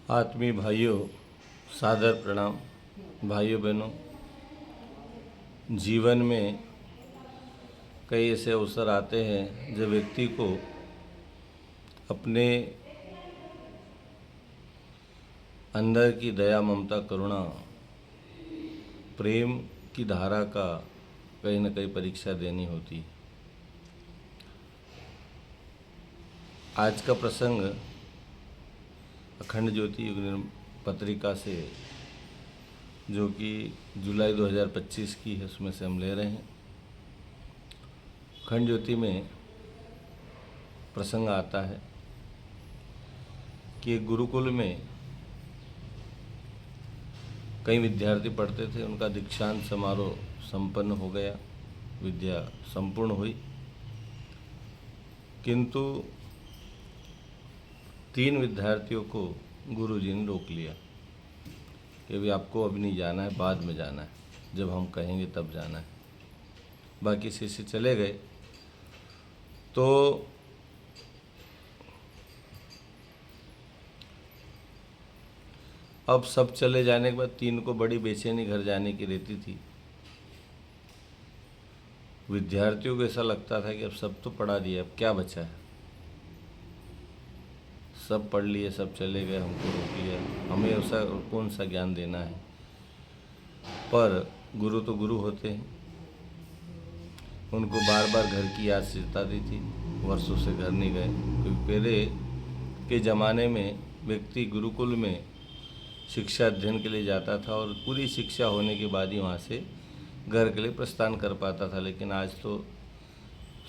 आत्मीय भाइयों, सादर प्रणाम। भाइयों बहनों, जीवन में कई ऐसे अवसर आते हैं जब व्यक्ति को अपने अंदर की दया, ममता, करुणा, प्रेम की धारा का कहीं न कहीं परीक्षा देनी होती है। आज का प्रसंग अखंड ज्योति युग पत्रिका से, जो कि जुलाई 2025 की है, उसमें से हम ले रहे हैं। अखंड ज्योति में प्रसंग आता है कि एक गुरुकुल में कई विद्यार्थी पढ़ते थे। उनका दीक्षांत समारोह संपन्न हो गया, विद्या संपूर्ण हुई, किंतु 3 विद्यार्थियों को गुरुजी ने रोक लिया कि अभी आपको अभी नहीं जाना है, बाद में जाना है, जब हम कहेंगे तब जाना है। बाकी शिष्य चले गए। तो अब सब चले जाने के बाद 3 को बड़ी बेचैनी घर जाने की रहती थी। विद्यार्थियों को ऐसा लगता था कि अब सब तो पढ़ा दिया, अब क्या बचा है, सब पढ़ लिए, सब चले गए, हमको रोक लिया, हमें ऐसा कौन सा ज्ञान देना है। पर गुरु तो गुरु होते हैं, उनको बार बार घर की याद सताती थी। वर्षों से घर नहीं गए, क्योंकि पहले के ज़माने में व्यक्ति गुरुकुल में शिक्षा अध्ययन के लिए जाता था और पूरी शिक्षा होने के बाद ही वहाँ से घर के लिए प्रस्थान कर पाता था। लेकिन आज तो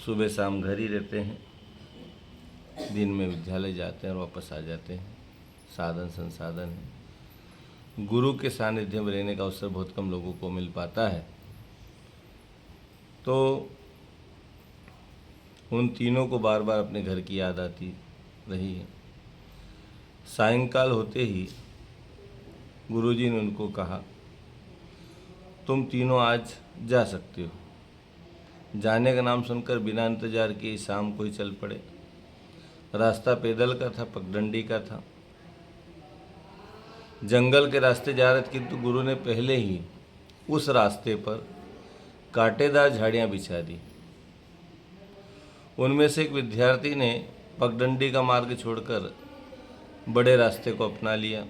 सुबह शाम घर ही रहते हैं, दिन में विद्यालय जाते हैं और वापस आ जाते हैं। साधन संसाधन है, गुरु के सानिध्य में रहने का अवसर बहुत कम लोगों को मिल पाता है। तो उन तीनों को बार बार अपने घर की याद आती रही है। सायंकाल होते ही गुरुजी ने उनको कहा, तुम तीनों आज जा सकते हो। जाने का नाम सुनकर बिना इंतजार किए शाम को ही चल पड़े। रास्ता पैदल का था, पगडंडी का था, जंगल के रास्ते जा रहे थे, किंतु गुरु ने पहले ही उस रास्ते पर कांटेदार झाड़ियाँ बिछा दी। उनमें से एक विद्यार्थी ने पगडंडी का मार्ग छोड़कर बड़े रास्ते को अपना लिया।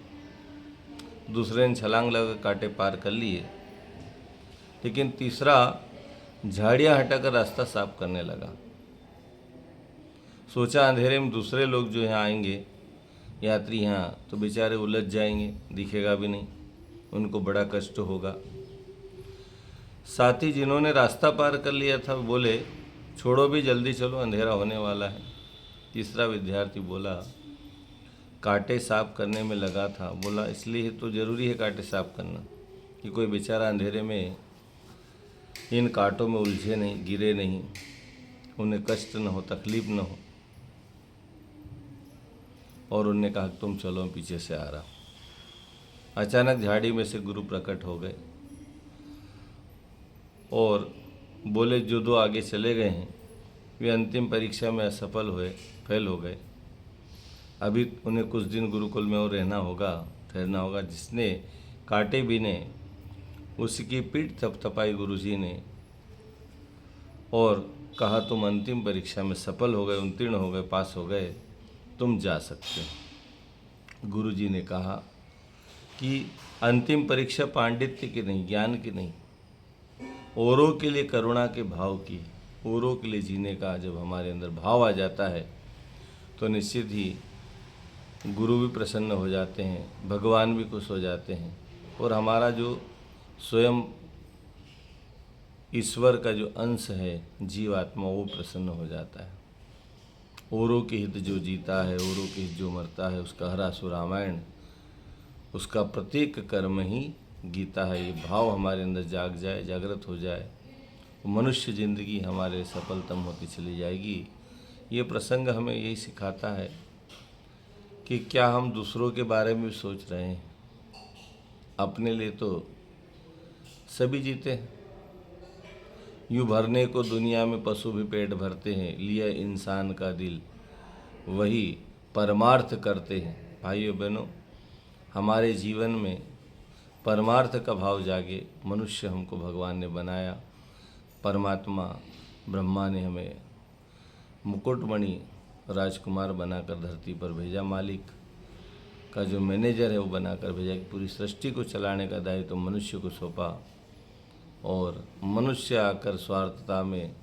दूसरे ने छलांग लगाकर कांटे पार कर लिए, लेकिन तीसरा झाड़ियाँ हटाकर रास्ता साफ करने लगा। सोचा अंधेरे में दूसरे लोग जो यहाँ आएंगे, यात्री यहाँ, तो बेचारे उलझ जाएंगे, दिखेगा भी नहीं, उनको बड़ा कष्ट होगा। साथी जिन्होंने रास्ता पार कर लिया था बोले, छोड़ो भी, जल्दी चलो, अंधेरा होने वाला है। तीसरा विद्यार्थी बोला, कांटे साफ करने में लगा था। बोला, इसलिए तो ज़रूरी है कांटे साफ करना कि कोई बेचारा अंधेरे में इन कांटों में उलझे नहीं, गिरे नहीं, उन्हें कष्ट न हो, तकलीफ न हो। और उन्होंने कहा, तुम चलो, पीछे से आ रहा हूँ। अचानक झाड़ी में से गुरु प्रकट हो गए और बोले, जो 2 आगे चले गए हैं वे अंतिम परीक्षा में असफल हुए, फेल हो गए। अभी उन्हें कुछ दिन गुरुकुल में और रहना होगा, ठहरना होगा। जिसने कांटे बीने उसकी पीठ थपथपाई गुरुजी ने और कहा, तुम अंतिम परीक्षा में सफल हो गए, उत्तीर्ण हो गए, पास हो गए, तुम जा सकते हो। गुरुजी ने कहा कि अंतिम परीक्षा पांडित्य की नहीं, ज्ञान की नहीं, औरों के लिए करुणा के भाव की, औरों के लिए जीने का जब हमारे अंदर भाव आ जाता है तो निश्चित ही गुरु भी प्रसन्न हो जाते हैं, भगवान भी खुश हो जाते हैं, और हमारा जो स्वयं ईश्वर का जो अंश है, जीवात्मा, वो प्रसन्न हो जाता है। औरों के हित जो जीता है, औरों के हित जो मरता है, उसका हरा सु रामायण, उसका प्रत्येक कर्म ही गीता है। ये भाव हमारे अंदर जाग जाए, जागृत हो जाए, तो मनुष्य जिंदगी हमारे सफलतम होती चली जाएगी। ये प्रसंग हमें यही सिखाता है कि क्या हम दूसरों के बारे में सोच रहे हैं। अपने लिए तो सभी जीते हैं। यूँ भरने को दुनिया में पशु भी पेट भरते हैं, लिया इंसान का दिल वही परमार्थ करते हैं। भाइयों बहनों, हमारे जीवन में परमार्थ का भाव जागे। मनुष्य हमको भगवान ने बनाया, परमात्मा ब्रह्मा ने हमें मुकुटमणि राजकुमार बनाकर धरती पर भेजा, मालिक का जो मैनेजर है वो बनाकर भेजा कि पूरी सृष्टि को चलाने का दायित्व तो मनुष्य को सौंपा। और मनुष्य आकर स्वार्थता में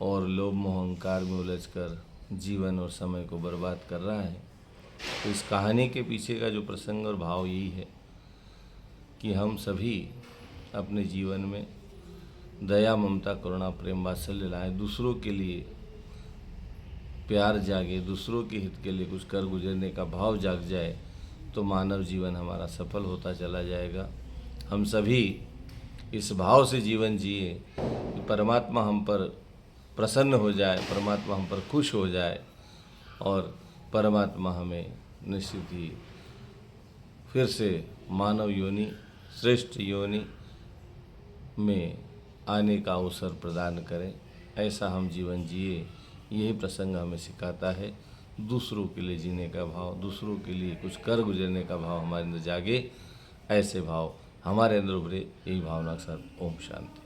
और लोभ मोह अहंकार में उलझकर जीवन और समय को बर्बाद कर रहा है। तो इस कहानी के पीछे का जो प्रसंग और भाव यही है कि हम सभी अपने जीवन में दया, ममता, करुणा, प्रेम, वात्सल्य लाएं, दूसरों के लिए प्यार जागे, दूसरों के हित के लिए कुछ कर गुजरने का भाव जाग जाए तो मानव जीवन हमारा सफल होता चला जाएगा। हम सभी इस भाव से जीवन जिए कि परमात्मा हम पर प्रसन्न हो जाए, परमात्मा हम पर खुश हो जाए और परमात्मा हमें निश्चित ही फिर से मानव योनि, श्रेष्ठ योनि में आने का अवसर प्रदान करें। ऐसा हम जीवन जिए, यही प्रसंग हमें सिखाता है। दूसरों के लिए जीने का भाव, दूसरों के लिए कुछ कर गुजरने का भाव हमारे अंदर जागे, ऐसे भाव हमारे अंदर उभरे, यही भावना के साथ ओम शांति।